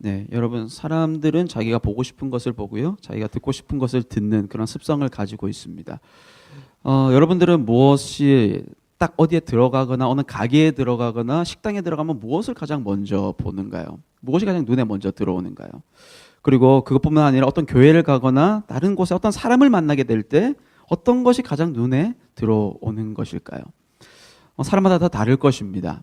네, 여러분 사람들은 자기가 보고 싶은 것을 보고요, 자기가 듣고 싶은 것을 듣는 그런 습성을 가지고 있습니다. 여러분들은 무엇이 딱 어디에 들어가거나 어느 가게에 들어가거나 식당에 들어가면 무엇을 가장 먼저 보는가요? 무엇이 가장 눈에 먼저 들어오는가요? 그리고 그것뿐만 아니라 어떤 교회를 가거나 다른 곳에 어떤 사람을 만나게 될 때 어떤 것이 가장 눈에 들어오는 것일까요? 사람마다 다 다를 것입니다.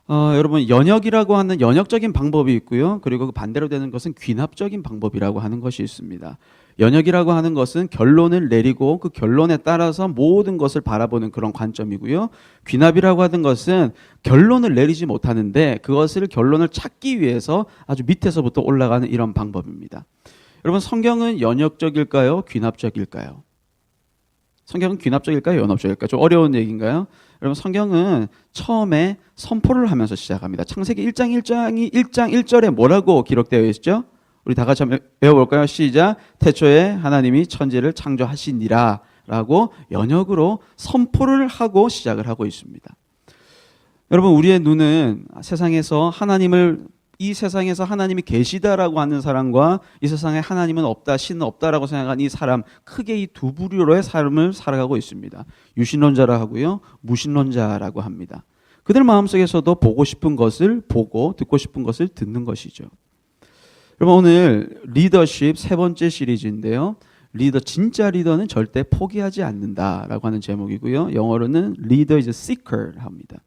여러분 연역이라고 하는 연역적인 방법이 있고요. 그리고 그 반대로 되는 것은 귀납적인 방법이라고 하는 것이 있습니다. 연역이라고 하는 것은 결론을 내리고 그 결론에 따라서 모든 것을 바라보는 그런 관점이고요. 귀납이라고 하는 것은 결론을 내리지 못하는데 그것을 결론을 찾기 위해서 아주 밑에서부터 올라가는 이런 방법입니다. 여러분 성경은 연역적일까요? 귀납적일까요? 성경은 귀납적일까요? 연합적일까요? 좀 어려운 얘기인가요? 여러분 성경은 처음에 선포를 하면서 시작합니다. 창세기 1장 1절에 뭐라고 기록되어 있죠? 우리 다 같이 한번 외워볼까요? 시작. 태초에 하나님이 천지를 창조하시니라 라고 연역으로 선포를 하고 시작을 하고 있습니다. 여러분 우리의 눈은 이 세상에서 하나님이 계시다라고 하는 사람과 이 세상에 하나님은 없다, 신은 없다라고 생각하는 이 사람, 크게 이 두 부류로의 삶을 살아가고 있습니다. 유신론자라 하고요, 무신론자라고 합니다. 그들 마음속에서도 보고 싶은 것을 보고 듣고 싶은 것을 듣는 것이죠. 여러분 오늘 리더십 세 번째 시리즈인데요. 진짜 리더는 절대 포기하지 않는다라고 하는 제목이고요. 영어로는 Leader is a seeker 합니다.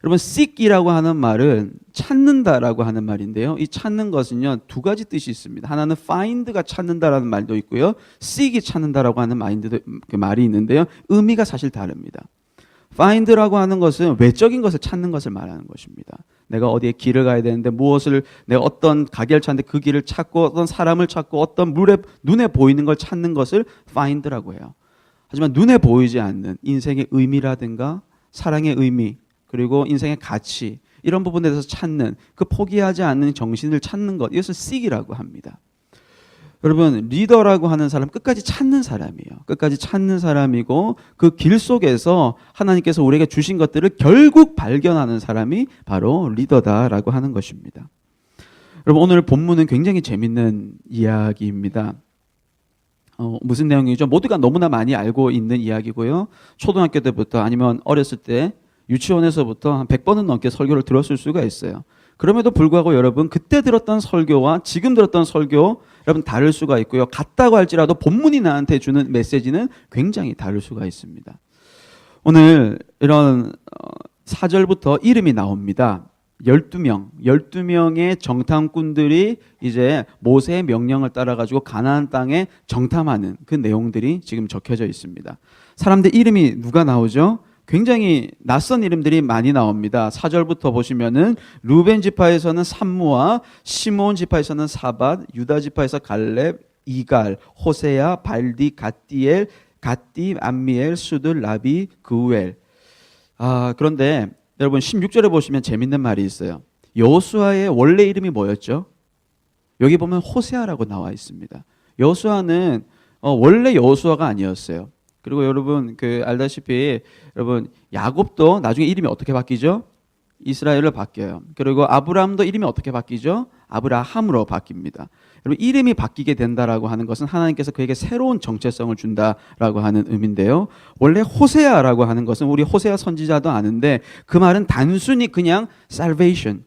여러분 seek이라고 하는 말은 찾는다라고 하는 말인데요. 이 찾는 것은요 두 가지 뜻이 있습니다. 하나는 find가 찾는다라는 말도 있고요, seek이 찾는다라고 하는 말이 있는데요. 의미가 사실 다릅니다. find라고 하는 것은 외적인 것을 찾는 것을 말하는 것입니다. 내가 어디에 길을 가야 되는데 내가 어떤 가게를 찾는데 그 길을 찾고 어떤 사람을 찾고 어떤 눈에 보이는 걸 찾는 것을 find라고 해요. 하지만 눈에 보이지 않는 인생의 의미라든가 사랑의 의미, 그리고 인생의 가치, 이런 부분에 대해서 찾는, 그 포기하지 않는 정신을 찾는 것, 이것을 seek이라고 합니다. 여러분 리더라고 하는 사람 끝까지 찾는 사람이에요. 끝까지 찾는 사람이고 그 길 속에서 하나님께서 우리에게 주신 것들을 결국 발견하는 사람이 바로 리더다라고 하는 것입니다. 여러분 오늘 본문은 굉장히 재밌는 이야기입니다. 무슨 내용이죠? 모두가 너무나 많이 알고 있는 이야기고요. 초등학교 때부터 아니면 어렸을 때 유치원에서부터 한 100번은 넘게 설교를 들었을 수가 있어요. 그럼에도 불구하고 여러분 그때 들었던 설교와 지금 들었던 설교 여러분 다를 수가 있고요. 같다고 할지라도 본문이 나한테 주는 메시지는 굉장히 다를 수가 있습니다. 오늘 이런 4절부터 이름이 나옵니다. 12명의 정탐꾼들이 이제 모세의 명령을 따라가지고 가나안 땅에 정탐하는 그 내용들이 지금 적혀져 있습니다. 사람들 이름이 누가 나오죠? 굉장히 낯선 이름들이 많이 나옵니다. 4절부터 보시면은 루벤 지파에서는 삼무아, 시몬 지파에서는 사밧, 유다 지파에서 갈렙, 이갈, 호세야, 발디, 갓디, 암미엘, 수들, 라비, 그우엘. 그런데 여러분 16절에 보시면 재밌는 말이 있어요. 여호수아의 원래 이름이 뭐였죠? 여기 보면 호세아라고 나와 있습니다. 여호수아는 원래 여호수아가 아니었어요. 그리고 여러분 알다시피 여러분 야곱도 나중에 이름이 어떻게 바뀌죠? 이스라엘로 바뀌어요. 그리고 아브라함도 이름이 어떻게 바뀌죠? 아브라함으로 바뀝니다. 여러분 이름이 바뀌게 된다라고 하는 것은 하나님께서 그에게 새로운 정체성을 준다라고 하는 의미인데요. 원래 호세아라고 하는 것은 우리 호세아 선지자도 아는데 그 말은 단순히 그냥 salvation,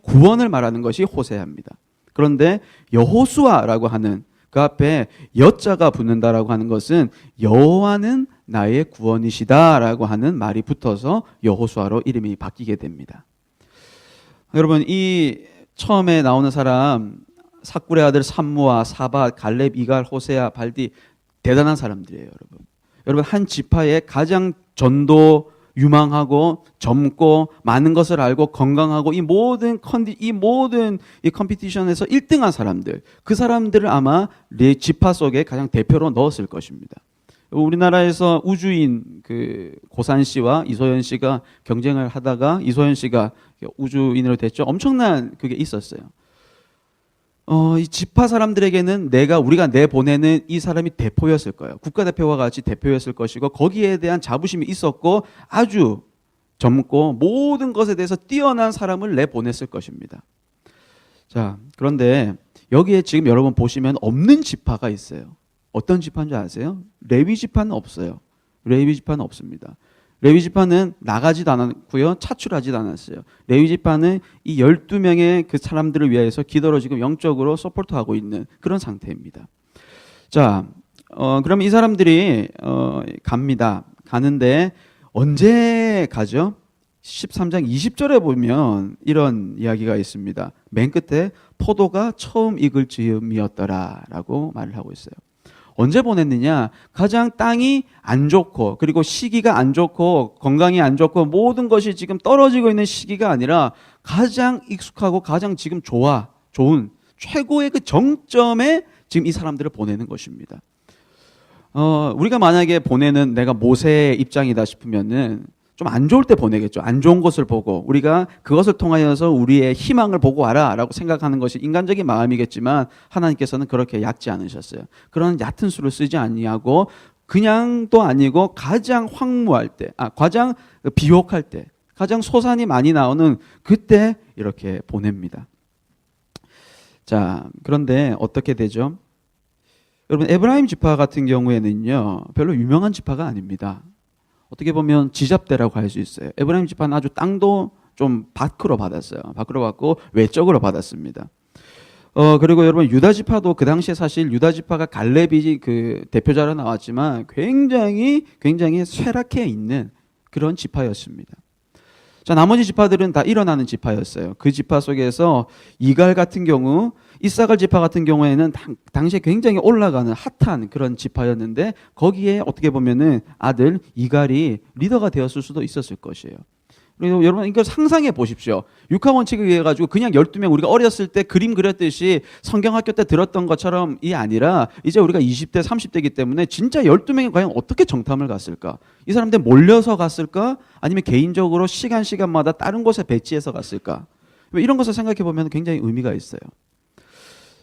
구원을 말하는 것이 호세아입니다. 그런데 여호수아라고 하는 그 앞에 여자가 붙는다라고 하는 것은 여호와는 나의 구원이시다라고 하는 말이 붙어서 여호수아로 이름이 바뀌게 됩니다. 여러분 이 처음에 나오는 사람 삭굴의 아들 삼무아, 사밧, 갈렙, 이갈, 호세아, 발디 대단한 사람들이에요. 여러분 한 지파의 가장 전도 유망하고 젊고 많은 것을 알고 건강하고 이 모든 이 컴피티션에서 1등한 사람들, 그 사람들을 아마 지파 속에 가장 대표로 넣었을 것입니다. 우리나라에서 우주인 고산 씨와 이소연 씨가 경쟁을 하다가 이소연 씨가 우주인으로 됐죠. 엄청난 그게 있었어요. 이 지파 사람들에게는 우리가 내보내는 이 사람이 대표였을 거예요. 국가대표와 같이 대표였을 것이고 거기에 대한 자부심이 있었고 아주 젊고 모든 것에 대해서 뛰어난 사람을 내보냈을 것입니다. 자, 그런데 여기에 지금 여러분 보시면 없는 지파가 있어요. 어떤 지파인지 아세요? 레위 지파는 없어요. 레위 지파는 없습니다. 레위 지파는 나가지도 않았고요. 차출하지도 않았어요. 레위 지파는 이 12명의 그 사람들을 위해서 기도로 지금 영적으로 서포트하고 있는 그런 상태입니다. 자, 그럼 이 사람들이 갑니다. 가는데 언제 가죠? 13장 20절에 보면 이런 이야기가 있습니다. 맨 끝에 포도가 처음 익을 즈음이었더라라고 말을 하고 있어요. 언제 보냈느냐? 가장 땅이 안 좋고 그리고 시기가 안 좋고 건강이 안 좋고 모든 것이 지금 떨어지고 있는 시기가 아니라 가장 익숙하고 가장 지금 좋은 최고의 그 정점에 지금 이 사람들을 보내는 것입니다. 우리가 만약에 보내는 내가 모세의 입장이다 싶으면은 좀 안 좋을 때 보내겠죠. 안 좋은 것을 보고 우리가 그것을 통하여서 우리의 희망을 보고 와라라고 생각하는 것이 인간적인 마음이겠지만 하나님께서는 그렇게 얕지 않으셨어요. 그런 얕은 수를 쓰지 아니하고 그냥도 아니고 가장 황무할 때, 가장 비옥할 때, 가장 소산이 많이 나오는 그때 이렇게 보냅니다. 자, 그런데 어떻게 되죠? 여러분 에브라임 지파 같은 경우에는요 별로 유명한 지파가 아닙니다. 어떻게 보면 지잡대라고 할 수 있어요. 에브라임 지파는 아주 땅도 좀 밖으로 받았어요. 밖으로 받고 외적으로 받았습니다. 그리고 여러분 유다 지파도 그 당시에 사실 유다 지파가 갈렙이 그 대표자로 나왔지만 굉장히 쇠락해 있는 그런 지파였습니다. 자, 나머지 지파들은 다 일어나는 지파였어요. 그 지파 속에서 이갈 같은 경우, 이사갈 지파 같은 경우에는 당시에 굉장히 올라가는 핫한 그런 지파였는데 거기에 어떻게 보면은 아들 이갈이 리더가 되었을 수도 있었을 것이에요. 그리고 여러분 이거 상상해 보십시오. 육하 원칙에 의해 가지고 그냥 12명 우리가 어렸을 때 그림 그렸듯이 성경학교 때 들었던 것처럼이 아니라 이제 우리가 20대 30대이기 때문에 진짜 12명이 과연 어떻게 정탐을 갔을까? 이 사람들 몰려서 갔을까? 아니면 개인적으로 시간마다 다른 곳에 배치해서 갔을까? 이런 것을 생각해 보면 굉장히 의미가 있어요.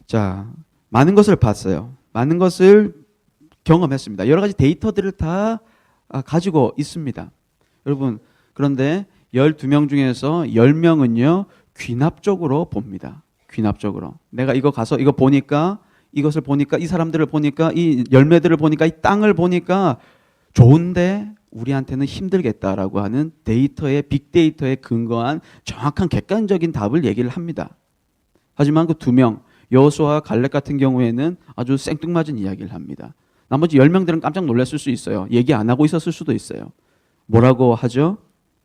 자, 많은 것을 봤어요. 많은 것을 경험했습니다. 여러 가지 데이터들을 다 가지고 있습니다. 여러분 그런데 12명 중에서 10명은요 귀납적으로 봅니다. 귀납적으로 내가 이거 가서 이거 보니까 이것을 보니까 이 사람들을 보니까 이 열매들을 보니까 이 땅을 보니까 좋은데 우리한테는 힘들겠다라고 하는 데이터의 빅데이터에 근거한 정확한 객관적인 답을 얘기를 합니다. 하지만 그 2명 여호수아와 갈렙 같은 경우에는 아주 생뚱맞은 이야기를 합니다. 나머지 10명들은 깜짝 놀랐을 수 있어요. 얘기 안 하고 있었을 수도 있어요. 뭐라고 하죠?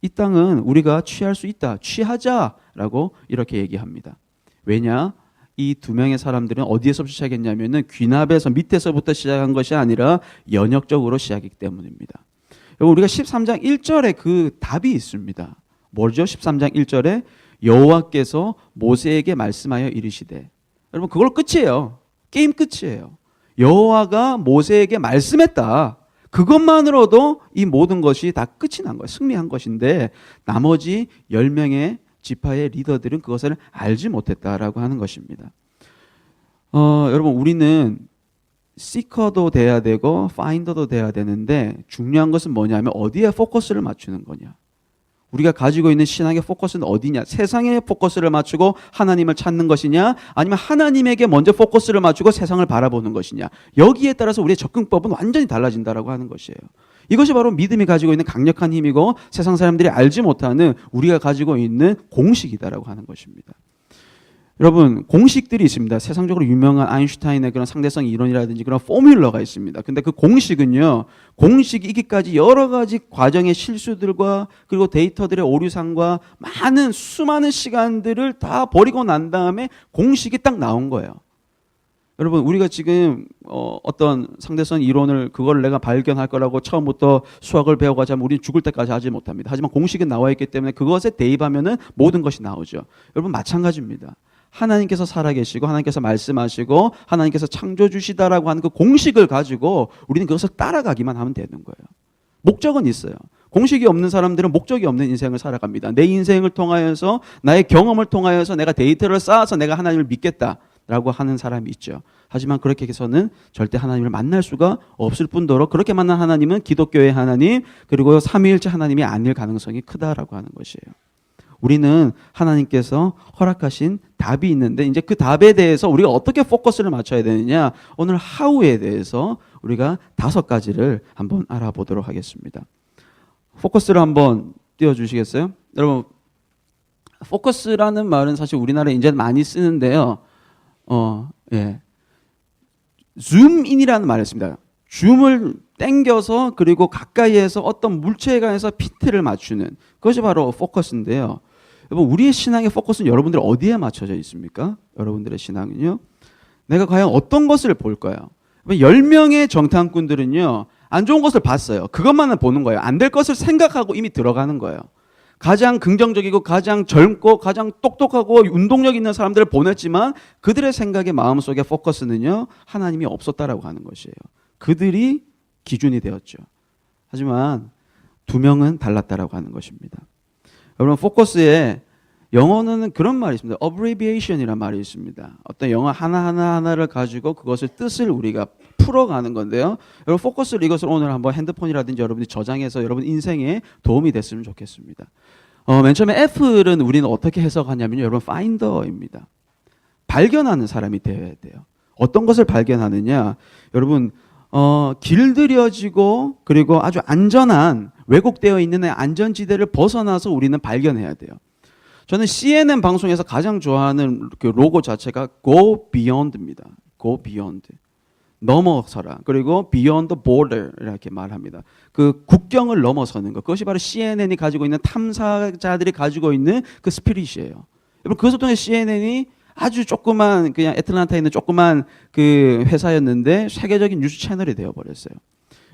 이 땅은 우리가 취할 수 있다. 취하자라고 이렇게 얘기합니다. 왜냐? 이 2명의 사람들은 어디에서 시작했냐면은 귀납에서 밑에서부터 시작한 것이 아니라 연역적으로 시작이기 때문입니다. 여러분 우리가 13장 1절에 그 답이 있습니다. 뭐죠? 13장 1절에 여호와께서 모세에게 말씀하여 이르시되. 여러분 그걸 끝이에요. 게임 끝이에요. 여호와가 모세에게 말씀했다. 그것만으로도 이 모든 것이 다 끝이 난 거예요. 승리한 것인데 나머지 10명의 지파의 리더들은 그것을 알지 못했다라고 하는 것입니다. 여러분 우리는 시커도 돼야 되고 파인더도 돼야 되는데 중요한 것은 뭐냐면 어디에 포커스를 맞추는 거냐. 우리가 가지고 있는 신앙의 포커스는 어디냐? 세상에 포커스를 맞추고 하나님을 찾는 것이냐? 아니면 하나님에게 먼저 포커스를 맞추고 세상을 바라보는 것이냐? 여기에 따라서 우리의 접근법은 완전히 달라진다라고 하는 것이에요. 이것이 바로 믿음이 가지고 있는 강력한 힘이고 세상 사람들이 알지 못하는 우리가 가지고 있는 공식이다라고 하는 것입니다. 여러분 공식들이 있습니다. 세상적으로 유명한 아인슈타인의 그런 상대성 이론이라든지 그런 포뮬러가 있습니다. 근데 그 공식은요, 공식이기까지 여러 가지 과정의 실수들과 그리고 데이터들의 오류상과 수많은 시간들을 다 버리고 난 다음에 공식이 딱 나온 거예요. 여러분 우리가 지금 어떤 상대성 이론을 그걸 내가 발견할 거라고 처음부터 수학을 배워가자면 우리는 죽을 때까지 하지 못합니다. 하지만 공식은 나와 있기 때문에 그것에 대입하면은 모든 것이 나오죠. 여러분 마찬가지입니다. 하나님께서 살아계시고 하나님께서 말씀하시고 하나님께서 창조주시다라고 하는 그 공식을 가지고 우리는 그것을 따라가기만 하면 되는 거예요. 목적은 있어요. 공식이 없는 사람들은 목적이 없는 인생을 살아갑니다. 내 인생을 통하여서 나의 경험을 통하여서 내가 데이터를 쌓아서 내가 하나님을 믿겠다라고 하는 사람이 있죠. 하지만 그렇게 해서는 절대 하나님을 만날 수가 없을 뿐더러 그렇게 만난 하나님은 기독교의 하나님 그리고 삼위일체 하나님이 아닐 가능성이 크다라고 하는 것이에요. 우리는 하나님께서 허락하신 답이 있는데 이제 그 답에 대해서 우리가 어떻게 포커스를 맞춰야 되느냐 오늘 how에 대해서 우리가 5가지를 한번 알아보도록 하겠습니다. 포커스를 한번 띄워주시겠어요? 여러분 포커스라는 말은 사실 우리나라에 이제 많이 쓰는데요. 예. 줌인이라는 말을 씁니다. 줌을 당겨서 그리고 가까이에서 어떤 물체에 관해서 핀트를 맞추는 그것이 바로 포커스인데요. 여러분 우리의 신앙의 포커스는 여러분들 어디에 맞춰져 있습니까? 여러분들의 신앙은요. 내가 과연 어떤 것을 볼까요? 10명의 정탐꾼들은요. 안 좋은 것을 봤어요. 그것만은 보는 거예요. 안 될 것을 생각하고 이미 들어가는 거예요. 가장 긍정적이고 가장 젊고 가장 똑똑하고 운동력 있는 사람들을 보냈지만 그들의 생각의 마음속에 포커스는요. 하나님이 없었다라고 하는 것이에요. 그들이 기준이 되었죠. 하지만 2명은 달랐다라고 하는 것입니다. 여러분 포커스에 영어는 그런 말이 있습니다. abbreviation이라는 말이 있습니다. 어떤 영어 하나를 가지고 그것을 뜻을 우리가 풀어가는 건데요. 여러분 포커스를 이것을 오늘 한번 핸드폰이라든지 여러분이 저장해서 여러분 인생에 도움이 됐으면 좋겠습니다. 맨 처음에 F는 우리는 어떻게 해석하냐면요. 여러분 finder입니다. 발견하는 사람이 되어야 돼요. 어떤 것을 발견하느냐. 여러분 길들여지고 그리고 아주 안전한 왜곡되어 있는 안전지대를 벗어나서 우리는 발견해야 돼요. 저는 CNN 방송에서 가장 좋아하는 그 로고 자체가 Go Beyond입니다. Go Beyond. 넘어서라. 그리고 Beyond the Border 이렇게 말합니다. 그 국경을 넘어서는 것. 그것이 바로 CNN이 가지고 있는 탐사자들이 가지고 있는 그 스피릿이에요. 여러분 그것을 통해 CNN이 아주 조그만 그냥 애틀란타에 있는 조그만 그 회사였는데 세계적인 뉴스 채널이 되어버렸어요.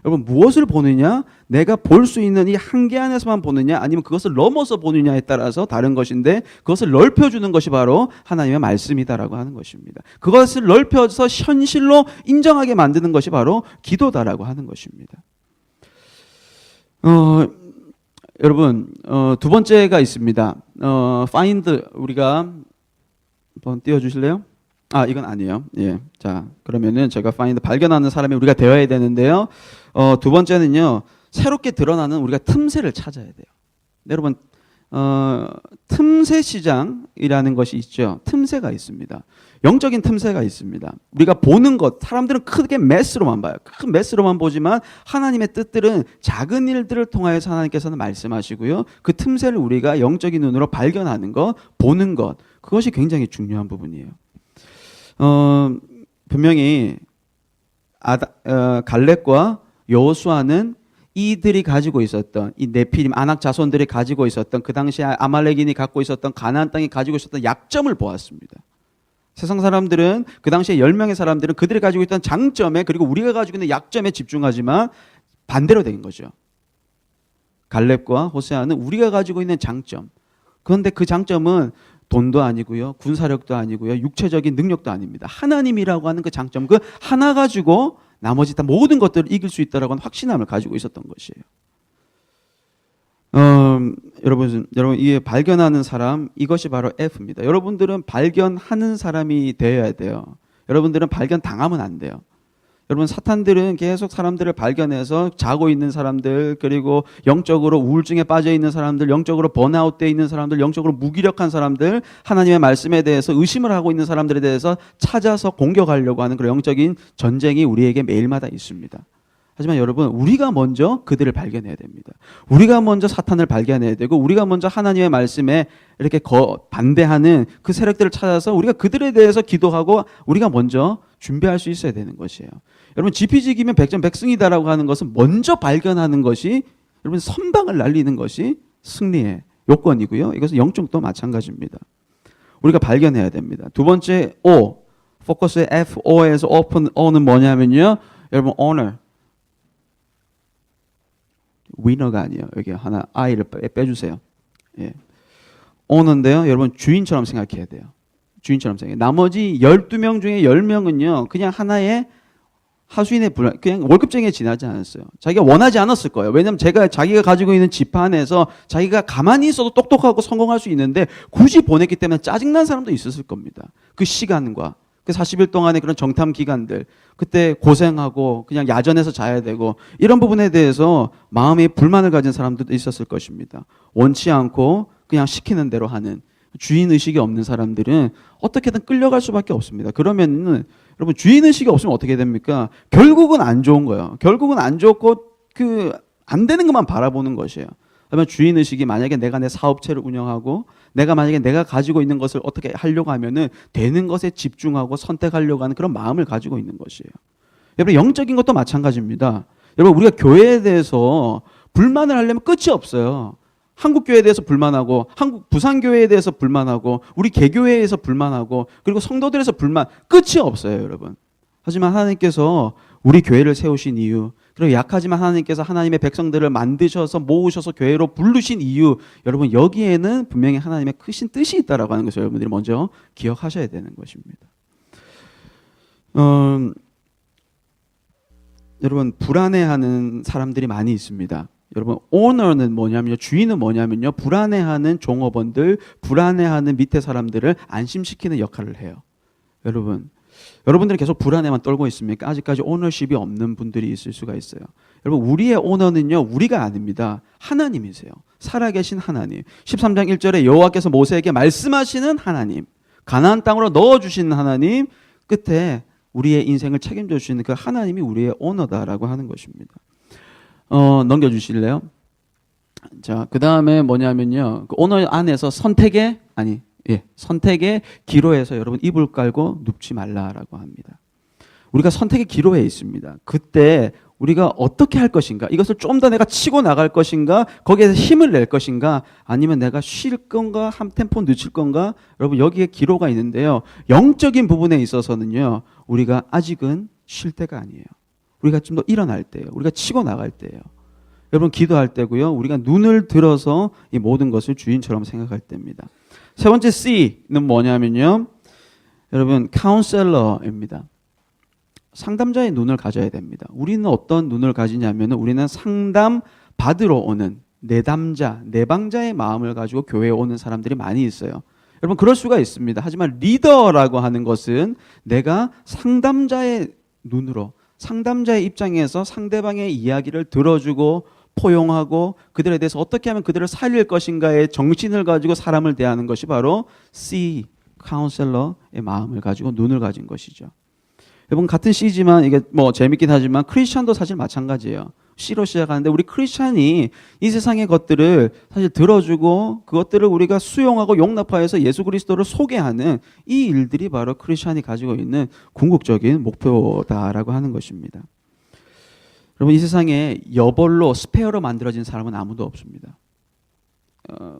여러분 무엇을 보느냐? 내가 볼 수 있는 이 한계 안에서만 보느냐 아니면 그것을 넘어서 보느냐에 따라서 다른 것인데 그것을 넓혀주는 것이 바로 하나님의 말씀이다라고 하는 것입니다. 그것을 넓혀서 현실로 인정하게 만드는 것이 바로 기도다라고 하는 것입니다. 여러분 2번째가 있습니다. find 우리가 한번 띄워주실래요? 이건 아니에요. 예. 자, 그러면은 제가 find 발견하는 사람이 우리가 되어야 되는데요. 2번째는요. 새롭게 드러나는 우리가 틈새를 찾아야 돼요. 여러분, 틈새 시장이라는 것이 있죠. 틈새가 있습니다. 영적인 틈새가 있습니다. 우리가 보는 것, 사람들은 크게 메스로만 봐요. 큰 메스로만 보지만 하나님의 뜻들은 작은 일들을 통하여서 하나님께서는 말씀하시고요. 그 틈새를 우리가 영적인 눈으로 발견하는 것, 보는 것, 그것이 굉장히 중요한 부분이에요. 분명히 갈렙과 여호수아는 이들이 가지고 있었던 이 네피림 아낙 자손들이 가지고 있었던 그 당시에 아말렉인이 갖고 있었던 가나안 땅이 가지고 있었던 약점을 보았습니다. 세상 사람들은 그 당시에 10명의 사람들은 그들이 가지고 있던 장점에 그리고 우리가 가지고 있는 약점에 집중하지만 반대로 된 거죠. 갈렙과 호세아는 우리가 가지고 있는 장점. 그런데 그 장점은 돈도 아니고요. 군사력도 아니고요. 육체적인 능력도 아닙니다. 하나님이라고 하는 그 장점, 그 하나 가지고 나머지 다 모든 것들을 이길 수 있다라고 하는 확신함을 가지고 있었던 것이에요. 여러분 이게 발견하는 사람, 이것이 바로 F입니다. 여러분들은 발견하는 사람이 되어야 돼요. 여러분들은 발견당하면 안 돼요. 여러분 사탄들은 계속 사람들을 발견해서 자고 있는 사람들 그리고 영적으로 우울증에 빠져 있는 사람들 영적으로 번아웃되어 있는 사람들 영적으로 무기력한 사람들 하나님의 말씀에 대해서 의심을 하고 있는 사람들에 대해서 찾아서 공격하려고 하는 그런 영적인 전쟁이 우리에게 매일마다 있습니다. 하지만 여러분 우리가 먼저 그들을 발견해야 됩니다. 우리가 먼저 사탄을 발견해야 되고 우리가 먼저 하나님의 말씀에 이렇게 반대하는 그 세력들을 찾아서 우리가 그들에 대해서 기도하고 우리가 먼저 준비할 수 있어야 되는 것이에요. 여러분 지피지기면 백전백승이다라고 하는 것은 먼저 발견하는 것이 여러분 선방을 날리는 것이 승리의 요건이고요. 이것은 영적도 마찬가지입니다. 우리가 발견해야 됩니다. 2번째 O, 포커스의 F-O에서 open O는 뭐냐면요. 여러분 honor, 위너가 아니에요. 여기 하나 I를 빼주세요. 예. 오너인데요. 여러분 주인처럼 생각해야 돼요. 주인처럼 생각해요. 나머지 12명 중에 10명은요. 그냥 하나의 하수인의 그냥 월급쟁이에 지나지 않았어요. 자기가 원하지 않았을 거예요. 왜냐하면 자기가 가지고 있는 지판에서 자기가 가만히 있어도 똑똑하고 성공할 수 있는데 굳이 보냈기 때문에 짜증난 사람도 있었을 겁니다. 그 시간과 그 40일 동안의 그런 정탐 기간들 그때 고생하고 그냥 야전에서 자야 되고 이런 부분에 대해서 마음에 불만을 가진 사람들도 있었을 것입니다. 원치 않고 그냥 시키는 대로 하는 주인 의식이 없는 사람들은 어떻게든 끌려갈 수밖에 없습니다. 그러면은 여러분 주인 의식이 없으면 어떻게 됩니까? 결국은 안 좋은 거예요. 결국은 안 좋고 안 되는 것만 바라보는 것이에요. 그러면 주인 의식이 만약에 내가 내 사업체를 운영하고 내가 만약에 내가 가지고 있는 것을 어떻게 하려고 하면은 되는 것에 집중하고 선택하려고 하는 그런 마음을 가지고 있는 것이에요. 여러분 영적인 것도 마찬가지입니다. 여러분 우리가 교회에 대해서 불만을 하려면 끝이 없어요. 한국 교회에 대해서 불만하고 한국 부산 교회에 대해서 불만하고 우리 개교회에서 불만하고 그리고 성도들에서 불만 끝이 없어요, 여러분. 하지만 하나님께서 우리 교회를 세우신 이유, 그리고 약하지만 하나님께서 하나님의 백성들을 만드셔서 모으셔서 교회로 부르신 이유, 여러분 여기에는 분명히 하나님의 크신 뜻이 있다라고 하는 것을 여러분들이 먼저 기억하셔야 되는 것입니다. 여러분 불안해하는 사람들이 많이 있습니다. 여러분 오너는 뭐냐면요, 주인은 뭐냐면요, 불안해하는 종업원들, 불안해하는 밑에 사람들을 안심시키는 역할을 해요. 여러분들이 계속 불안해만 떨고 있습니까? 아직까지 오너십이 없는 분들이 있을 수가 있어요. 여러분 우리의 오너는요 우리가 아닙니다. 하나님이세요. 살아계신 하나님. 13장 1절에 여호와께서 모세에게 말씀하시는 하나님, 가나안 땅으로 넣어주시는 하나님, 끝에 우리의 인생을 책임져 주시는 그 하나님이 우리의 오너다라고 하는 것입니다. 넘겨주실래요? 자, 그 다음에 뭐냐면요, 그 오너 안에서 선택의 기로에서 여러분 이불 깔고 눕지 말라라고 합니다. 우리가 선택의 기로에 있습니다. 그때 우리가 어떻게 할 것인가, 이것을 좀 더 내가 치고 나갈 것인가, 거기에서 힘을 낼 것인가, 아니면 내가 쉴 건가, 한 템포 늦출 건가, 여러분 여기에 기로가 있는데요, 영적인 부분에 있어서는요 우리가 아직은 쉴 때가 아니에요. 우리가 좀 더 일어날 때예요. 우리가 치고 나갈 때예요. 여러분 기도할 때고요, 우리가 눈을 들어서 이 모든 것을 주인처럼 생각할 때입니다. 세 번째 C는 뭐냐면요, 여러분 카운셀러입니다. 상담자의 눈을 가져야 됩니다. 우리는 어떤 눈을 가지냐면 우리는 상담 받으러 오는 내방자의 마음을 가지고 교회에 오는 사람들이 많이 있어요. 여러분 그럴 수가 있습니다. 하지만 리더라고 하는 것은 내가 상담자의 눈으로, 상담자의 입장에서 상대방의 이야기를 들어주고 포용하고 그들에 대해서 어떻게 하면 그들을 살릴 것인가의 정신을 가지고 사람을 대하는 것이 바로 C, 카운셀러의 마음을 가지고 눈을 가진 것이죠. 여러분 같은 C지만 이게 뭐 재밌긴 하지만 크리스찬도 사실 마찬가지예요. C로 시작하는데 우리 크리스찬이 이 세상의 것들을 사실 들어주고 그것들을 우리가 수용하고 용납하여서 예수 그리스도를 소개하는 이 일들이 바로 크리스찬이 가지고 있는 궁극적인 목표다라고 하는 것입니다. 여러분 이 세상에 여벌로 스페어로 만들어진 사람은 아무도 없습니다.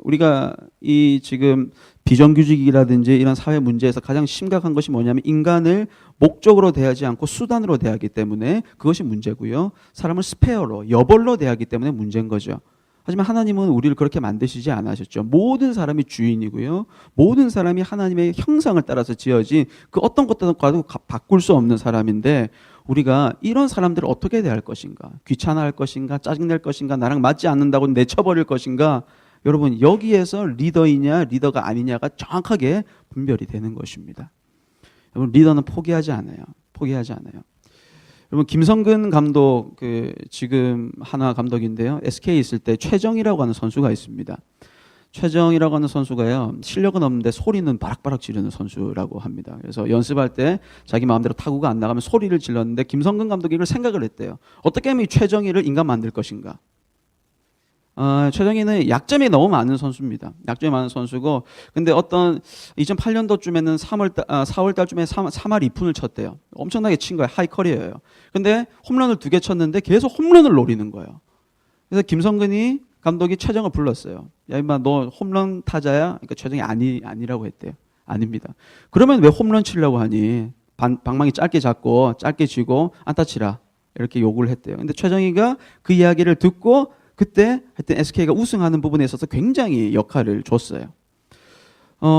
우리가 이 지금 비정규직이라든지 이런 사회 문제에서 가장 심각한 것이 뭐냐면 인간을 목적으로 대하지 않고 수단으로 대하기 때문에 그것이 문제고요. 사람을 스페어로, 여벌로 대하기 때문에 문제인 거죠. 하지만 하나님은 우리를 그렇게 만드시지 않으셨죠. 모든 사람이 주인이고요. 모든 사람이 하나님의 형상을 따라서 지어진 그 어떤 것과도 바꿀 수 없는 사람인데 우리가 이런 사람들을 어떻게 대할 것인가? 귀찮아할 것인가? 짜증낼 것인가? 나랑 맞지 않는다고 내쳐버릴 것인가? 여러분 여기에서 리더이냐 리더가 아니냐가 정확하게 분별이 되는 것입니다. 여러분 리더는 포기하지 않아요. 여러분 김성근 감독 지금 한화 감독인데요. SK에 있을 때 최정이라고 하는 선수가 있습니다. 최정이라고 하는 선수가요, 실력은 없는데 소리는 바락바락 지르는 선수라고 합니다. 그래서 연습할 때 자기 마음대로 타구가 안 나가면 소리를 질렀는데 김성근 감독이 이걸 생각을 했대요. 어떻게 하면 이 최정이를 인간 만들 것인가? 최정희는 약점이 너무 많은 선수입니다. 약점이 많은 선수고, 근데 어떤 2008년도쯤에는 4월 달쯤에 3할 2푼을 쳤대요. 엄청나게 친 거예요. 하이 커리어예요. 근데 홈런을 2개 쳤는데 계속 홈런을 노리는 거예요. 그래서 김성근이 감독이 최정을 불렀어요. 야 임마 너 홈런 타자야? 그러니까 최정이 아니라고 했대요. 아닙니다. 그러면 왜 홈런 치려고 하니? 방망이 짧게 잡고 짧게 쥐고 안타 치라. 이렇게 요구를 했대요. 근데 최정희가 그 이야기를 듣고 그때 하여튼 SK가 우승하는 부분에 있어서 굉장히 역할을 줬어요.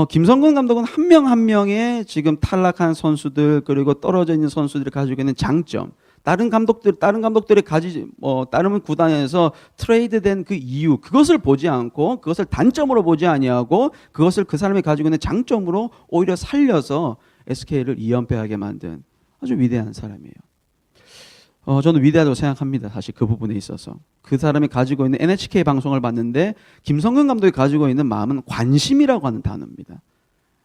김성근 감독은 한 명 한 명의 지금 탈락한 선수들 그리고 떨어져 있는 선수들이 가지고 있는 장점, 다른 감독들이 다른 구단에서 트레이드된 그 이유, 그것을 보지 않고 그것을 단점으로 보지 아니하고 그것을 그 사람이 가지고 있는 장점으로 오히려 살려서 SK를 2연패하게 만든 아주 위대한 사람이에요. 저는 위대하다고 생각합니다. 사실 그 부분에 있어서. 그 사람이 가지고 있는 NHK 방송을 봤는데 김성근 감독이 가지고 있는 마음은 관심이라고 하는 단어입니다.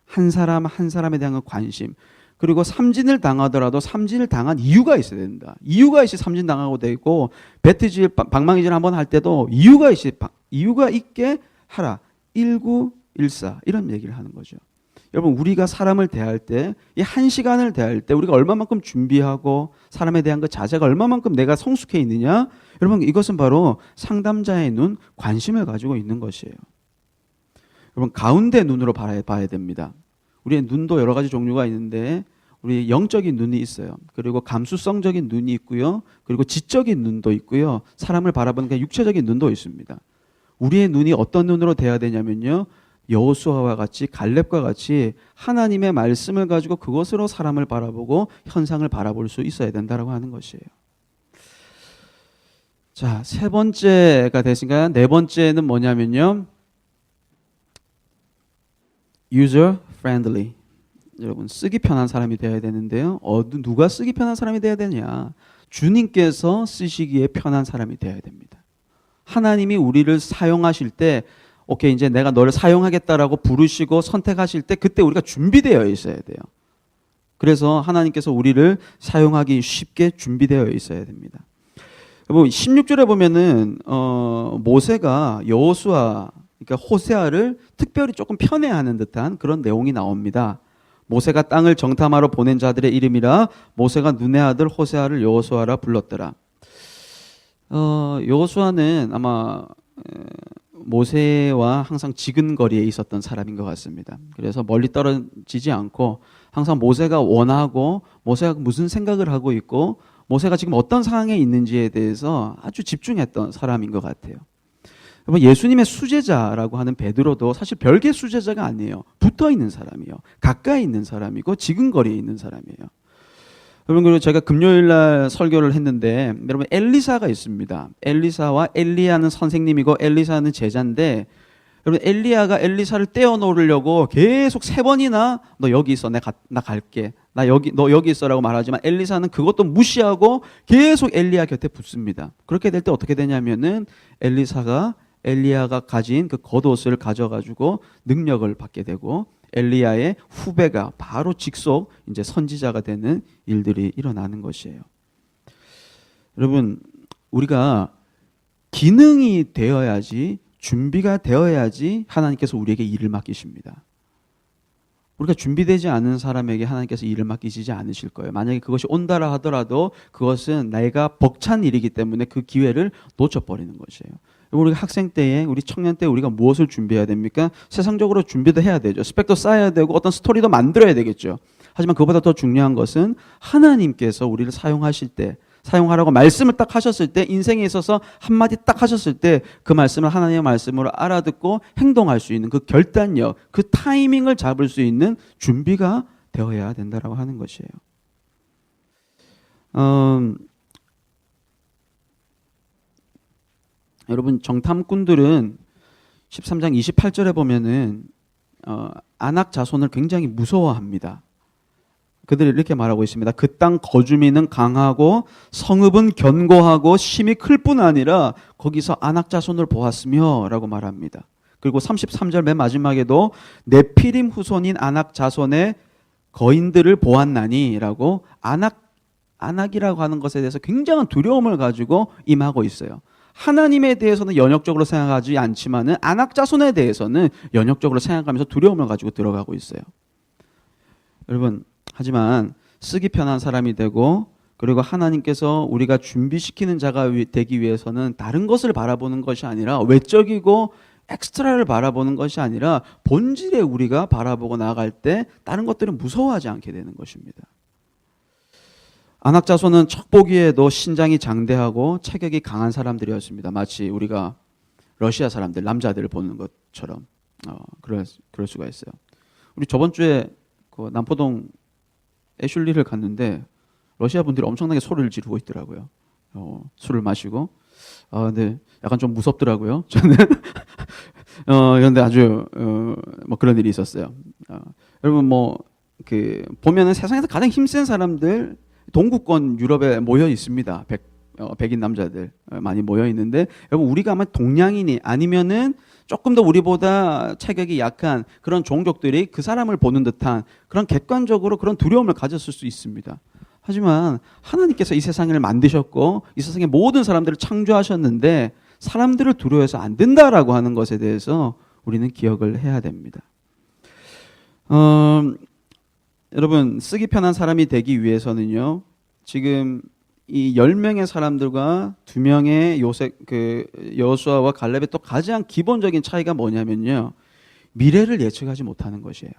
한 사람 한 사람에 대한 관심. 그리고 삼진을 당하더라도 삼진을 당한 이유가 있어야 된다. 이유가 있이 삼진 당하고 되고 배트질 방망이질 한번 할 때도 이유가 있게 하라. 1914 이런 얘기를 하는 거죠. 여러분 우리가 사람을 대할 때 이 한 시간을 대할 때 우리가 얼마만큼 준비하고 사람에 대한 그 자세가 얼마만큼 내가 성숙해 있느냐. 여러분 이것은 바로 상담자의 눈, 관심을 가지고 있는 것이에요. 여러분 가운데 눈으로 봐야 됩니다. 우리의 눈도 여러 가지 종류가 있는데 우리 영적인 눈이 있어요. 그리고 감수성적인 눈이 있고요. 그리고 지적인 눈도 있고요. 사람을 바라보는 그냥 육체적인 눈도 있습니다. 우리의 눈이 어떤 눈으로 돼야 되냐면요. 여호수아와 같이 갈렙과 같이 하나님의 말씀을 가지고 그것으로 사람을 바라보고 현상을 바라볼 수 있어야 된다라고 하는 것이에요. 자, 세 번째가 됐으니까 네 번째는 뭐냐면요. user friendly. 여러분 쓰기 편한 사람이 되어야 되는데요. 누가 쓰기 편한 사람이 되어야 되냐? 주님께서 쓰시기에 편한 사람이 되어야 됩니다. 하나님이 우리를 사용하실 때 오케이 이제 내가 너를 사용하겠다라고 부르시고 선택하실 때 그때 우리가 준비되어 있어야 돼요. 그래서 하나님께서 우리를 사용하기 쉽게 준비되어 있어야 됩니다. 여러분 16절에 보면은 모세가 여호수아 그러니까 호세아를 특별히 조금 편애하는 듯한 그런 내용이 나옵니다. 모세가 땅을 정탐하러 보낸 자들의 이름이라 모세가 눈의 아들 호세아를 여호수아라 불렀더라. 여호수아는 아마 모세와 항상 지근거리에 있었던 사람인 것 같습니다. 그래서 멀리 떨어지지 않고 항상 모세가 원하고 모세가 무슨 생각을 하고 있고 모세가 지금 어떤 상황에 있는지에 대해서 아주 집중했던 사람인 것 같아요. 예수님의 수제자라고 하는 베드로도 사실 별개 수제자가 아니에요. 붙어 있는 사람이에요. 가까이 있는 사람이고 지근거리에 있는 사람이에요. 여러분 그리고 제가 금요일 날 설교를 했는데 여러분 엘리사가 있습니다. 엘리사와 엘리야는 선생님이고 엘리사는 제자인데 여러분 엘리야가 엘리사를 떼어놓으려고 계속 3번이나 너 여기 있어 나 갈게 너 여기 있어라고 말하지만 엘리사는 그것도 무시하고 계속 엘리야 곁에 붙습니다. 그렇게 될 때 어떻게 되냐면은 엘리야가 가진 그 겉옷을 가져가지고 능력을 받게 되고 엘리야의 후배가 바로 직속 이제 선지자가 되는 일들이 일어나는 것이에요. 여러분 우리가 기능이 되어야지 준비가 되어야지 하나님께서 우리에게 일을 맡기십니다. 우리가 준비되지 않은 사람에게 하나님께서 일을 맡기시지 않으실 거예요. 만약에 그것이 온다라 하더라도 그것은 내가 벅찬 일이기 때문에 그 기회를 놓쳐버리는 것이에요. 우리가 학생 때에 우리 청년 때 우리가 무엇을 준비해야 됩니까? 세상적으로 준비도 해야 되죠. 스펙도 쌓아야 되고 어떤 스토리도 만들어야 되겠죠. 하지만 그보다 더 중요한 것은 하나님께서 우리를 사용하실 때 사용하라고 말씀을 딱 하셨을 때 인생에 있어서 한마디 딱 하셨을 때 그 말씀을 하나님의 말씀으로 알아듣고 행동할 수 있는 그 결단력, 그 타이밍을 잡을 수 있는 준비가 되어야 된다라고 하는 것이에요. 여러분 정탐꾼들은 13장 28절에 보면은 아낙 자손을 굉장히 무서워합니다. 그들이 이렇게 말하고 있습니다. 그 땅 거주민은 강하고 성읍은 견고하고 힘이 클 뿐 아니라 거기서 아낙 자손을 보았으며 라고 말합니다. 그리고 33절 맨 마지막에도 네피림 후손인 아낙 자손의 거인들을 보았나니 라고 아낙이라고 하는 것에 대해서 굉장한 두려움을 가지고 임하고 있어요. 하나님에 대해서는 연역적으로 생각하지 않지만은 아낙 자손에 대해서는 연역적으로 생각하면서 두려움을 가지고 들어가고 있어요. 여러분 하지만 쓰기 편한 사람이 되고 그리고 하나님께서 우리가 준비시키는 자가 되기 위해서는 다른 것을 바라보는 것이 아니라 외적이고 엑스트라를 바라보는 것이 아니라 본질에 우리가 바라보고 나아갈 때 다른 것들은 무서워하지 않게 되는 것입니다. 아낙 자손은 척 보기에도 신장이 장대하고 체격이 강한 사람들이었습니다. 마치 우리가 러시아 사람들 남자들을 보는 것처럼 그럴 수가 있어요. 우리 저번 주에 그 남포동 애슐리를 갔는데 러시아 분들이 엄청나게 소리를 지르고 있더라고요. 술을 마시고. 근데 약간 좀 무섭더라고요. 저는. 그런데 아주 뭐 그런 일이 있었어요. 여러분 보면은 세상에서 가장 힘센 사람들 동구권 유럽에 모여 있습니다. 백인 남자들 많이 모여 있는데, 여러분 우리가 아마 동양인이 아니면은 조금 더 우리보다 체격이 약한 그런 종족들이 그 사람을 보는 듯한 그런 객관적으로 그런 두려움을 가졌을 수 있습니다. 하지만 하나님께서 이 세상을 만드셨고 이 세상의 모든 사람들을 창조하셨는데 사람들을 두려워해서 안 된다라고 하는 것에 대해서 우리는 기억을 해야 됩니다. 여러분 쓰기 편한 사람이 되기 위해서는요, 지금 이 10명의 사람들과 2명의 여호수아와 갈렙의 또 가장 기본적인 차이가 뭐냐면요, 미래를 예측하지 못하는 것이에요.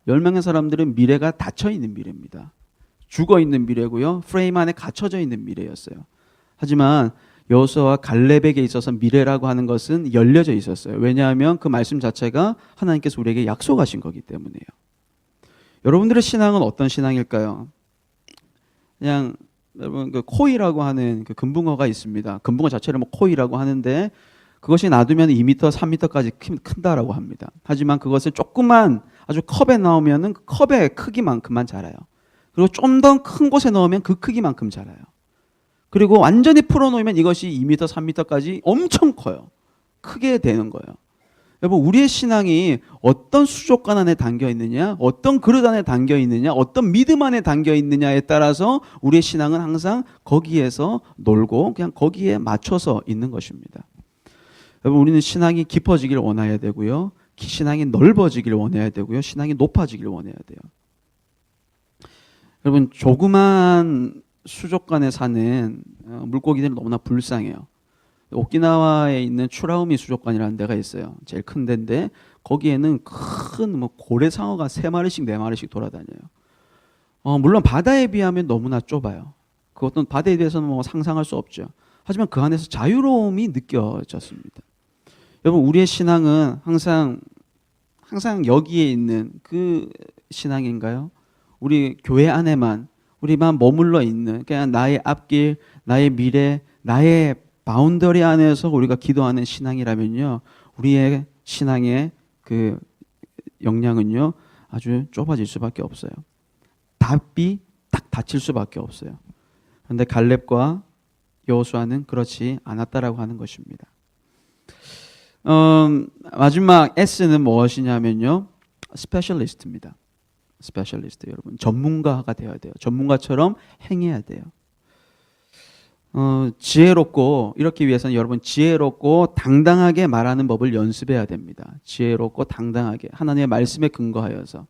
10명의 사람들은 미래가 닫혀 있는 미래입니다. 죽어 있는 미래고요, 프레임 안에 갇혀져 있는 미래였어요. 하지만 여호수아와 갈렙에게 있어서 미래라고 하는 것은 열려져 있었어요. 왜냐하면 그 말씀 자체가 하나님께서 우리에게 약속하신 거기 때문이에요. 여러분들의 신앙은 어떤 신앙일까요? 그냥 여러분 그 코이라고 하는 그 금붕어가 있습니다. 금붕어 자체를 뭐 코이라고 하는데 그것이 놔두면 2m, 3m까지 큰다라고 합니다. 하지만 그것을 조그만 아주 컵에 넣으면은 그 컵의 크기만큼만 자라요. 그리고 좀 더 큰 곳에 넣으면 그 크기만큼 자라요. 그리고 완전히 풀어놓으면 이것이 2m, 3m까지 엄청 커요. 크게 되는 거예요. 여러분 우리의 신앙이 어떤 수족관 안에 담겨 있느냐, 어떤 그릇 안에 담겨 있느냐, 어떤 믿음 안에 담겨 있느냐에 따라서 우리의 신앙은 항상 거기에서 놀고 그냥 거기에 맞춰서 있는 것입니다. 여러분 우리는 신앙이 깊어지길 원해야 되고요, 신앙이 넓어지길 원해야 되고요, 신앙이 높아지길 원해야 돼요. 여러분 조그만 수족관에 사는 물고기들은 너무나 불쌍해요. 오키나와에 있는 추라우미 수족관이라는 데가 있어요. 제일 큰 데인데 거기에는 큰 뭐 고래상어가 3마리씩 4마리씩 돌아다녀요. 물론 바다에 비하면 너무나 좁아요. 그것도 바다에 대해서는 뭐 상상할 수 없죠. 하지만 그 안에서 자유로움이 느껴졌습니다. 여러분 우리의 신앙은 항상 여기에 있는 그 신앙인가요? 우리 교회 안에만 우리만 머물러 있는 그냥 나의 앞길, 나의 미래, 나의 바운더리 안에서 우리가 기도하는 신앙이라면요, 우리의 신앙의 그 역량은요 아주 좁아질 수밖에 없어요. 답이 딱 닫힐 수밖에 없어요. 그런데 갈렙과 여호수아는 그렇지 않았다라고 하는 것입니다. 마지막 S는 무엇이냐면요, 스페셜리스트입니다. 스페셜리스트. 여러분 전문가가 되어야 돼요. 전문가처럼 행해야 돼요. 지혜롭고, 이렇기 위해서는 여러분 지혜롭고 당당하게 말하는 법을 연습해야 됩니다. 지혜롭고 당당하게 하나님의 말씀에 근거하여서.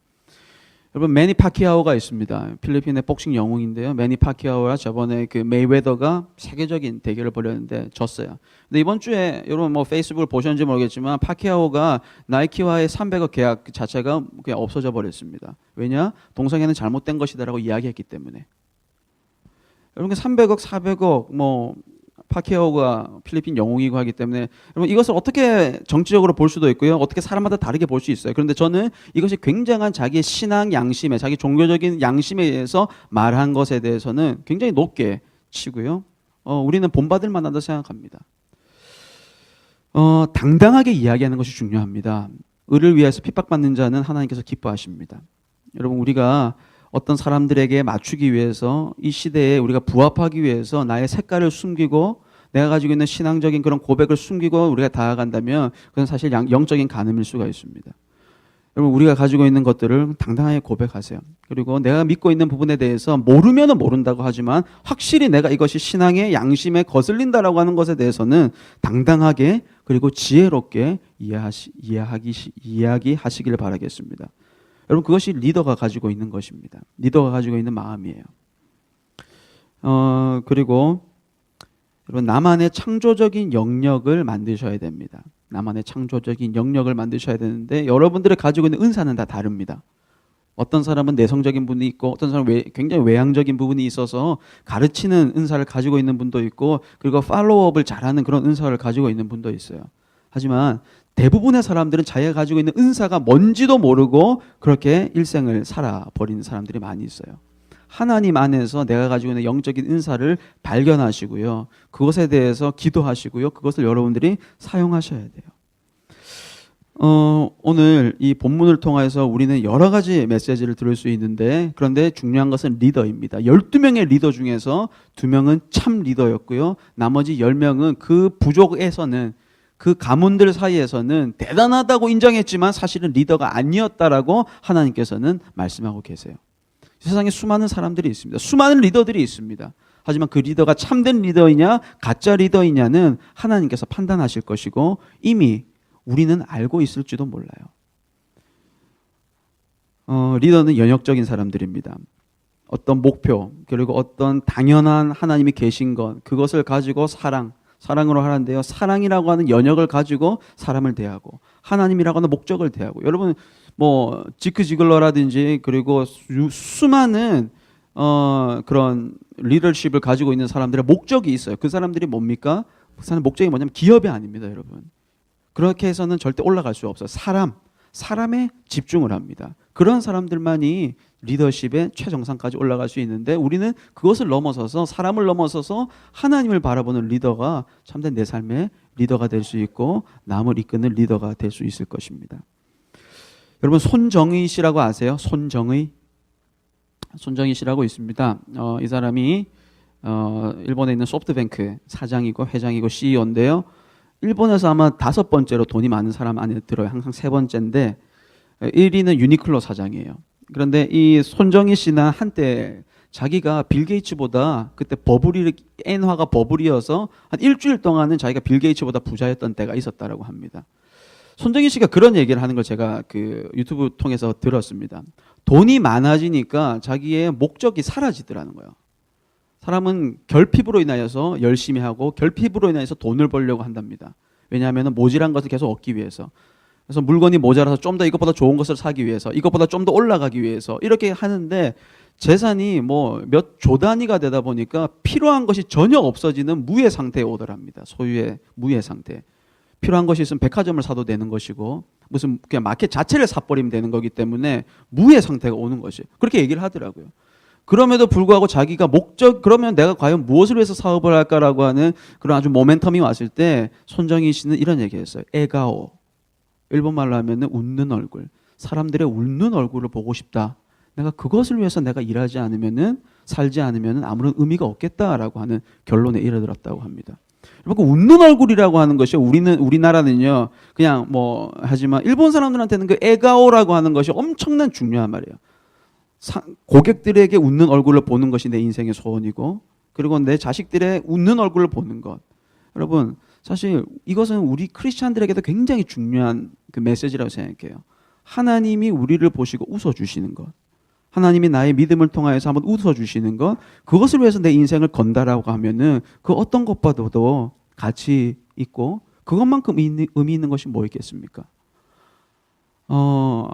여러분 매니 파키아오가 있습니다. 필리핀의 복싱 영웅인데요. 매니 파키아오와 저번에 그 메이웨더가 세계적인 대결을 벌였는데 졌어요. 근데 이번 주에 여러분 뭐 페이스북을 보셨는지 모르겠지만 파키아오가 나이키와의 300억 계약 자체가 그냥 없어져 버렸습니다. 왜냐? 동성애는 잘못된 것이다라고 이야기했기 때문에. 여러분 300억, 400억 뭐 파키아오가 필리핀 영웅이고 하기 때문에 여러분 이것을 어떻게 정치적으로 볼 수도 있고요, 어떻게 사람마다 다르게 볼 수 있어요. 그런데 저는 이것이 굉장한 자기의 신앙 양심에, 자기 종교적인 양심에 의해서 말한 것에 대해서는 굉장히 높게 치고요, 우리는 본받을 만하다고 생각합니다. 당당하게 이야기하는 것이 중요합니다. 의를 위해서 핍박받는 자는 하나님께서 기뻐하십니다. 여러분 우리가 어떤 사람들에게 맞추기 위해서, 이 시대에 우리가 부합하기 위해서 나의 색깔을 숨기고 내가 가지고 있는 신앙적인 그런 고백을 숨기고 우리가 다가간다면 그건 사실 영적인 간음일 수가 있습니다. 여러분 우리가 가지고 있는 것들을 당당하게 고백하세요. 그리고 내가 믿고 있는 부분에 대해서 모르면은 모른다고 하지만 확실히 내가 이것이 신앙의 양심에 거슬린다라고 하는 것에 대해서는 당당하게 그리고 지혜롭게 이야기하시기를 바라겠습니다. 여러분 그것이 리더가 가지고 있는 것입니다. 리더가 가지고 있는 마음이에요. 그리고 여러분 나만의 창조적인 영역을 만드셔야 됩니다. 나만의 창조적인 영역을 만드셔야 되는데 여러분들이 가지고 있는 은사는 다 다릅니다. 어떤 사람은 내성적인 분이 있고 어떤 사람은 굉장히 외향적인 부분이 있어서 가르치는 은사를 가지고 있는 분도 있고, 그리고 팔로우업을 잘하는 그런 은사를 가지고 있는 분도 있어요. 하지만 대부분의 사람들은 자기가 가지고 있는 은사가 뭔지도 모르고 그렇게 일생을 살아버리는 사람들이 많이 있어요. 하나님 안에서 내가 가지고 있는 영적인 은사를 발견하시고요, 그것에 대해서 기도하시고요, 그것을 여러분들이 사용하셔야 돼요. 오늘 이 본문을 통해서 우리는 여러 가지 메시지를 들을 수 있는데, 그런데 중요한 것은 리더입니다. 12명의 리더 중에서 2명은 참 리더였고요. 나머지 10명은 그 부족에서는, 그 가문들 사이에서는 대단하다고 인정했지만 사실은 리더가 아니었다라고 하나님께서는 말씀하고 계세요. 세상에 수많은 사람들이 있습니다. 수많은 리더들이 있습니다. 하지만 그 리더가 참된 리더이냐 가짜 리더이냐는 하나님께서 판단하실 것이고, 이미 우리는 알고 있을지도 몰라요. 리더는 연역적인 사람들입니다. 어떤 목표, 그리고 어떤 당연한 하나님이 계신 것, 그것을 가지고 사랑으로 하는데요. 사랑이라고 하는 연역을 가지고 사람을 대하고, 하나님이라고 하는 목적을 대하고. 여러분, 뭐 지크 지글러라든지, 그리고 수많은 그런 리더십을 가지고 있는 사람들의 목적이 있어요. 그 사람들이 뭡니까? 그 사람의 목적이 뭐냐면 기업이 아닙니다, 여러분. 그렇게 해서는 절대 올라갈 수 없어요. 사람에 집중을 합니다. 그런 사람들만이 리더십의 최정상까지 올라갈 수 있는데, 우리는 그것을 넘어서서, 사람을 넘어서서 하나님을 바라보는 리더가 참된 내 삶의 리더가 될 수 있고, 남을 이끄는 리더가 될 수 있을 것입니다. 여러분, 손정의 씨라고 아세요? 손정의 씨라고 있습니다. 이 사람이 일본에 있는 소프트뱅크 사장이고 회장이고 CEO인데요. 일본에서 아마 5번째로 돈이 많은 사람 안에 들어요. 항상 3번째인데 1위는 유니클로 사장이에요. 그런데 이 손정희 씨는 한때 자기가 빌 게이츠보다, 그때 엔화가 버블이어서 한 일주일 동안은 자기가 빌 게이츠보다 부자였던 때가 있었다라고 합니다. 손정희 씨가 그런 얘기를 하는 걸 제가 그 유튜브 통해서 들었습니다. 돈이 많아지니까 자기의 목적이 사라지더라는 거예요. 사람은 결핍으로 인하여서 열심히 하고 결핍으로 인해서 돈을 벌려고 한답니다. 왜냐하면 모자란 것을 계속 얻기 위해서. 그래서 물건이 모자라서 좀 더 이것보다 좋은 것을 사기 위해서, 이것보다 좀 더 올라가기 위해서 이렇게 하는데, 재산이 뭐 몇 조 단위가 되다 보니까 필요한 것이 전혀 없어지는 무해 상태에 오더랍니다. 소유의 무해 상태. 필요한 것이 있으면 백화점을 사도 되는 것이고, 무슨 그냥 마켓 자체를 사버리면 되는 거기 때문에 무해 상태가 오는 것이, 그렇게 얘기를 하더라고요. 그럼에도 불구하고 자기가 그러면 내가 과연 무엇을 위해서 사업을 할까라고 하는 그런 아주 모멘텀이 왔을 때, 손정희 씨는 이런 얘기했어요. 에가오. 일본말로 하면 웃는 얼굴. 사람들의 웃는 얼굴을 보고 싶다. 내가 그것을 위해서 내가 일하지 않으면은, 살지 않으면은 아무런 의미가 없겠다라고 하는 결론에 이르렀다고 합니다. 여러분, 웃는 얼굴이라고 하는 것이, 우리나라는요, 그냥 뭐 하지만 일본 사람들한테는 그 에가오라고 하는 것이 엄청난 중요한 말이에요. 고객들에게 웃는 얼굴을 보는 것이 내 인생의 소원이고, 그리고 내 자식들의 웃는 얼굴을 보는 것. 여러분, 사실 이것은 우리 크리스찬들에게도 굉장히 중요한 그 메시지라고 생각해요. 하나님이 우리를 보시고 웃어주시는 것, 하나님이 나의 믿음을 통하여서 한번 웃어주시는 것, 그것을 위해서 내 인생을 건다라고 하면은 그 어떤 것보다도 가치 있고, 그것만큼 의미 있는 것이 뭐 있겠습니까?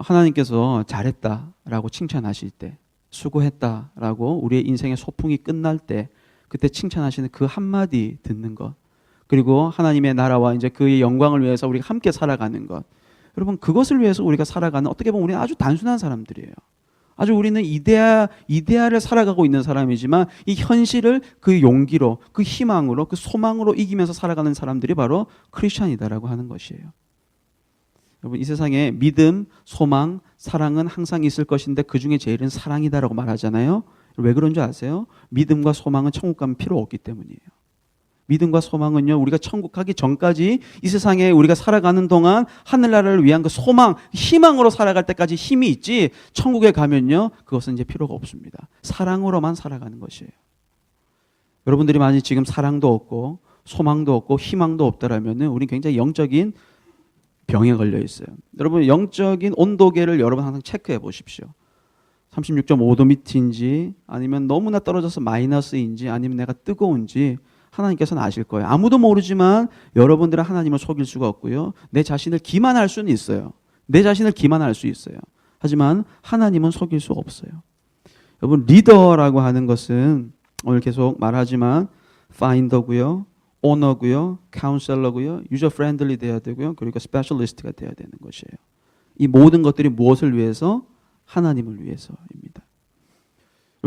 하나님께서 잘했다라고 칭찬하실 때, 수고했다라고 우리의 인생의 소풍이 끝날 때, 그때 칭찬하시는 그 한마디 듣는 것, 그리고 하나님의 나라와 이제 그의 영광을 위해서 우리가 함께 살아가는 것. 여러분, 그것을 위해서 우리가 살아가는, 어떻게 보면 우리는 아주 단순한 사람들이에요. 아주 우리는 이데아를 살아가고 있는 사람이지만, 이 현실을 그 용기로, 그 희망으로, 그 소망으로 이기면서 살아가는 사람들이 바로 크리스찬이다라고 하는 것이에요. 여러분, 이 세상에 믿음, 소망, 사랑은 항상 있을 것인데 그 중에 제일은 사랑이다라고 말하잖아요. 왜 그런 줄 아세요? 믿음과 소망은 천국 가면 필요 없기 때문이에요. 믿음과 소망은요, 우리가 천국 가기 전까지 이 세상에 우리가 살아가는 동안 하늘나라를 위한 그 소망, 희망으로 살아갈 때까지 힘이 있지, 천국에 가면요, 그것은 이제 필요가 없습니다. 사랑으로만 살아가는 것이에요. 여러분들이 만약 지금 사랑도 없고 소망도 없고 희망도 없다라면 우리는 굉장히 영적인 병에 걸려 있어요. 여러분, 영적인 온도계를 여러분 항상 체크해 보십시오. 36.5도 밑인지, 아니면 너무나 떨어져서 마이너스인지, 아니면 내가 뜨거운지 하나님께서는 아실 거예요. 아무도 모르지만 여러분들은 하나님을 속일 수가 없고요. 내 자신을 기만할 수는 있어요. 내 자신을 기만할 수 있어요. 하지만 하나님은 속일 수 없어요. 여러분, 리더라고 하는 것은 오늘 계속 말하지만 파인더고요, 오너고요, 카운셀러고요, 유저 프렌들리 돼야 되고요, 그리고 스페셜리스트가 돼야 되는 것이에요. 이 모든 것들이 무엇을 위해서? 하나님을 위해서입니다.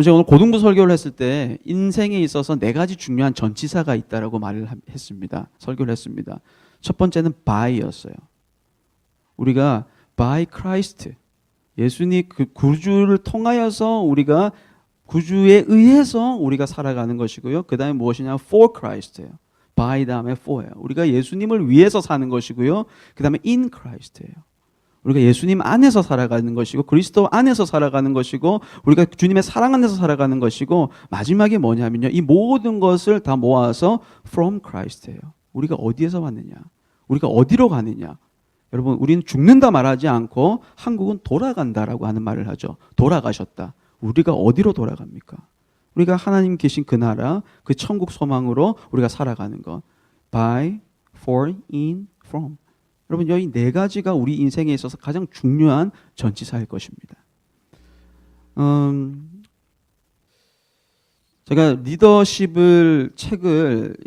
제가 오늘 고등부 설교를 했을 때 인생에 있어서 4가지 중요한 전치사가 있다라고 말을 했습니다. 설교를 했습니다. 첫 번째는 by였어요. 우리가 by Christ, 예수님 그 구주를 통하여서 우리가 구주에 의해서 우리가 살아가는 것이고요. 그 다음에 무엇이냐? for Christ예요. by 다음에 for예요. 우리가 예수님을 위해서 사는 것이고요. 그 다음에 in Christ예요. 우리가 예수님 안에서 살아가는 것이고 그리스도 안에서 살아가는 것이고 우리가 주님의 사랑 안에서 살아가는 것이고 마지막에 뭐냐면요. 이 모든 것을 다 모아서 from Christ예요. 우리가 어디에서 왔느냐? 우리가 어디로 가느냐? 여러분 우리는 죽는다 말하지 않고 한국은 돌아간다라고 하는 말을 하죠. 돌아가셨다. 우리가 어디로 돌아갑니까? 우리가 하나님 계신 그 나라, 그 천국 소망으로 우리가 살아가는 것. by, for, in, from. 여러분 이 네 가지가 우리 인생에 있어서 가장 중요한 전치사일 것입니다. 제가 리더십을 책을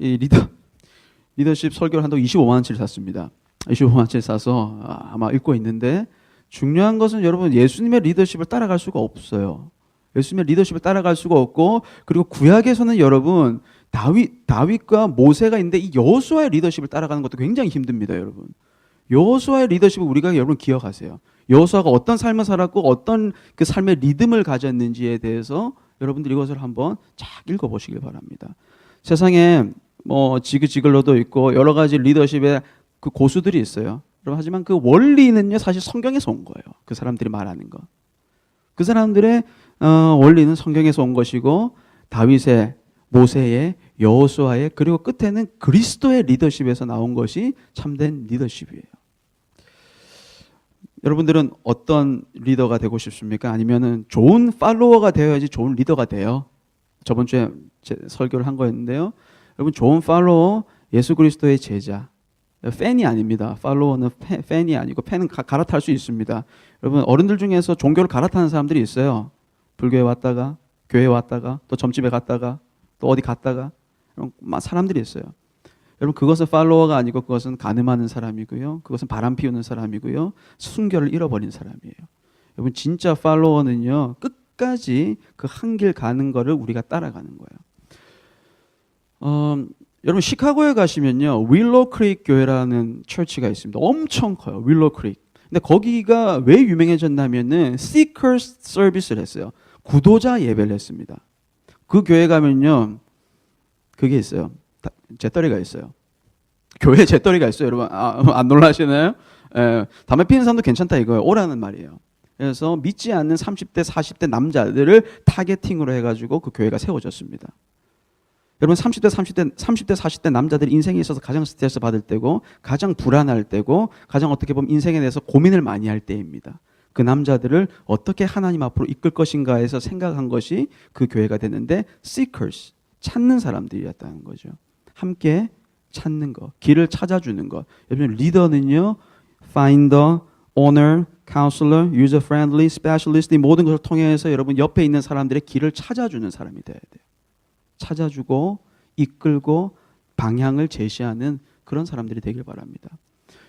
리더십 설교를 한다고 25만 원치를 샀습니다. 25만 원치를 사서 아마 읽고 있는데 중요한 것은 여러분 예수님의 리더십을 따라갈 수가 없어요. 예수님의 리더십을 따라갈 수가 없고 그리고 구약에서는 여러분 다윗과 모세가 있는데 이 여호수아의 리더십을 따라가는 것도 굉장히 힘듭니다, 여러분. 여호수아의 리더십을 우리가 여러분 기억하세요. 여호수아가 어떤 삶을 살았고 어떤 그 삶의 리듬을 가졌는지에 대해서 여러분들 이것을 한번 쫙 읽어보시길 바랍니다. 세상에 뭐 지그지글로도 있고 여러 가지 리더십의 그 고수들이 있어요. 하지만 그 원리는요 사실 성경에서 온 거예요. 그 사람들이 말하는 거. 그 사람들의 원리는 성경에서 온 것이고 다윗의, 모세의, 여호수아의 그리고 끝에는 그리스도의 리더십에서 나온 것이 참된 리더십이에요. 여러분들은 어떤 리더가 되고 싶습니까? 아니면은 좋은 팔로워가 되어야지 좋은 리더가 돼요. 저번 주에 설교를 한 거였는데요. 여러분 좋은 팔로워, 예수 그리스도의 제자. 팬이 아닙니다. 팔로워는 팬이 아니고 팬은 갈아탈 수 있습니다. 여러분 어른들 중에서 종교를 갈아타는 사람들이 있어요. 불교에 왔다가 교회에 왔다가 또 점집에 갔다가 또 어디 갔다가 이런 사람들이 있어요. 여러분 그것은 팔로워가 아니고 그것은 간음하는 사람이고요. 그것은 바람 피우는 사람이고요. 순결을 잃어버린 사람이에요. 여러분 진짜 팔로워는요. 끝까지 그 한 길 가는 거를 우리가 따라가는 거예요. 여러분 시카고에 가시면요. 윌로우 크릭 교회라는 처치가 있습니다. 엄청 커요. 윌로우 크릭. 근데 거기가 왜 유명해졌냐면은 seekers service를 했어요. 구도자 예배를 했습니다. 그 교회 가면요. 그게 있어요. 재떨이가 있어요. 교회 재떨이가 있어요. 여러분 안 놀라시나요? 담배 피는 사람도 괜찮다 이거예요. 오라는 말이에요. 그래서 믿지 않는 30대 40대 남자들을 타겟팅으로 해가지고 그 교회가 세워졌습니다. 여러분 30대 40대 남자들이 인생에 있어서 가장 스트레스 받을 때고 가장 불안할 때고 가장 어떻게 보면 인생에 대해서 고민을 많이 할 때입니다. 그 남자들을 어떻게 하나님 앞으로 이끌 것인가 해서 생각한 것이 그 교회가 됐는데 seekers, 찾는 사람들이었다는 거죠. 함께 찾는 것, 길을 찾아주는 것. 여러분 리더는요. finder, owner, counselor, user-friendly, specialist 이 모든 것을 통해서 여러분 옆에 있는 사람들의 길을 찾아주는 사람이 돼야 돼요. 찾아주고 이끌고 방향을 제시하는 그런 사람들이 되길 바랍니다.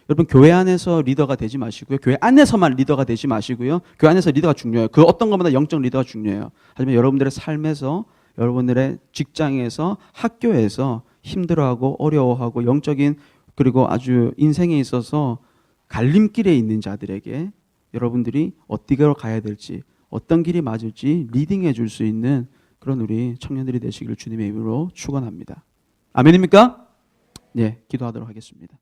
여러분 교회 안에서 리더가 되지 마시고요. 교회 안에서만 리더가 되지 마시고요. 교회 안에서 리더가 중요해요. 그 어떤 것보다 영적 리더가 중요해요. 하지만 여러분들의 삶에서 여러분들의 직장에서 학교에서 힘들어하고 어려워하고 영적인 그리고 아주 인생에 있어서 갈림길에 있는 자들에게 여러분들이 어디로 가야 될지 어떤 길이 맞을지 리딩해 줄 수 있는 그런 우리 청년들이 되시기를 주님의 이름으로 축원합니다. 아멘입니까? 네, 기도하도록 하겠습니다.